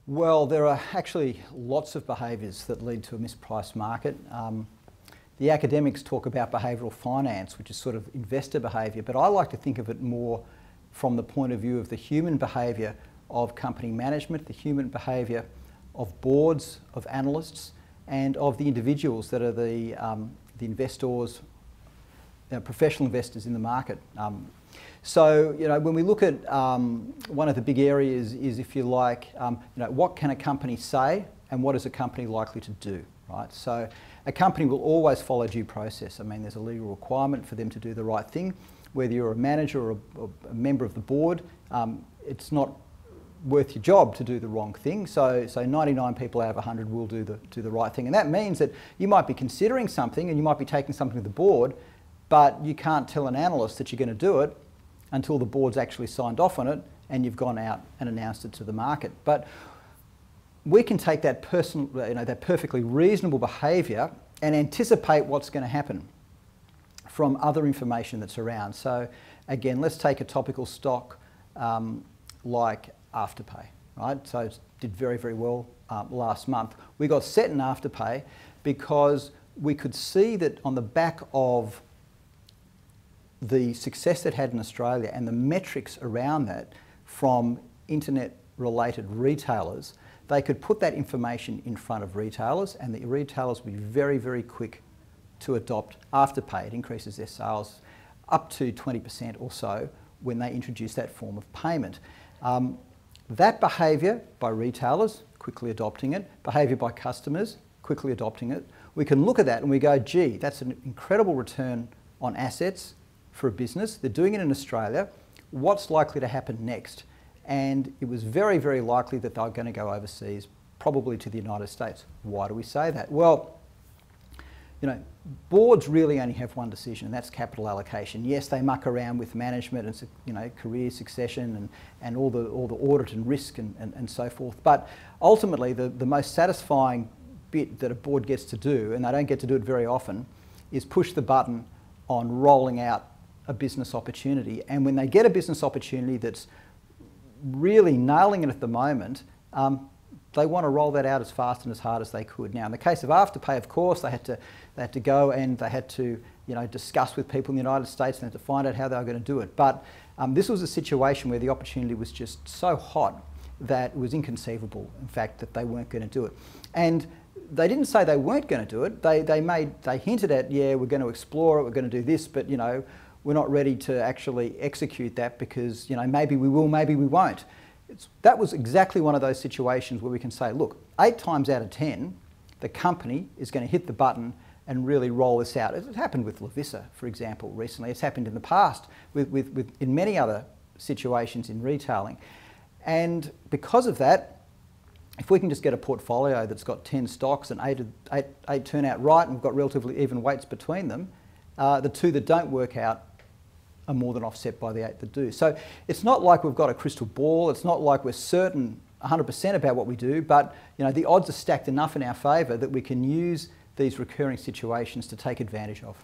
Well, there are actually lots of behaviours that lead to a mispriced market. The academics talk about behavioural finance, which is sort of investor behaviour, but I like to think of it more from the point of view of the human behaviour of company management, the human behaviour of boards, of analysts, and of the individuals that are the investors, professional investors in the market. So, when we look at one of the big areas is, if you like, what can a company say and what is a company likely to do, right? So a company will always follow due process. I mean, there's a legal requirement for them to do the right thing. Whether you're a manager or a member of the board, it's not worth your job to do the wrong thing. So 99 people out of 100 will do the right thing. And that means that you might be considering something and you might be taking something to the board, but you can't tell an analyst that you're going to do it until the board's actually signed off on it and you've gone out and announced it to the market. But we can take that that perfectly reasonable behaviour and anticipate what's going to happen from other information that's around. So again, let's take a topical stock like Afterpay, right? So it did very, very well last month. We got set in Afterpay because we could see that on the back of the success it had in Australia and the metrics around that from internet-related retailers, they could put that information in front of retailers, and the retailers would be very, very quick to adopt Afterpay. It increases their sales up to 20% or so when they introduce that form of payment. That behaviour by retailers, quickly adopting it, behaviour by customers, quickly adopting it, we can look at that and we go, gee, that's an incredible return on assets for a business. They're doing it in Australia. What's likely to happen next? And it was very, very likely that they were going to go overseas, probably to the United States. Why do we say that? Well, boards really only have one decision, and that's capital allocation. Yes, they muck around with management and career succession and all the audit and risk and so forth. But ultimately, the most satisfying bit that a board gets to do, and they don't get to do it very often, is push the button on rolling out a business opportunity. And when they get a business opportunity that's really nailing it at the moment, they want to roll that out as fast and as hard as they could. Now, in the case of Afterpay, of course, they had to go and they had to discuss with people in the United States and they had to find out how they were going to do it. But this was a situation where the opportunity was just so hot that it was inconceivable, in fact, that they weren't going to do it. And they didn't say they weren't going to do it. They hinted at, yeah, we're going to explore it, we're going to do this, but we're not ready to actually execute that because maybe we will, maybe we won't. That was exactly one of those situations where we can say, look, 8 times out of 10, the company is going to hit the button and really roll this out. It happened with Lovisa, for example, recently. It's happened in the past in many other situations in retailing. And because of that, if we can just get a portfolio that's got 10 stocks and eight turn out right and we've got relatively even weights between them, the 2 that don't work out are more than offset by the 8 that do. So it's not like we've got a crystal ball, it's not like we're certain 100% about what we do, but the odds are stacked enough in our favour that we can use these recurring situations to take advantage of.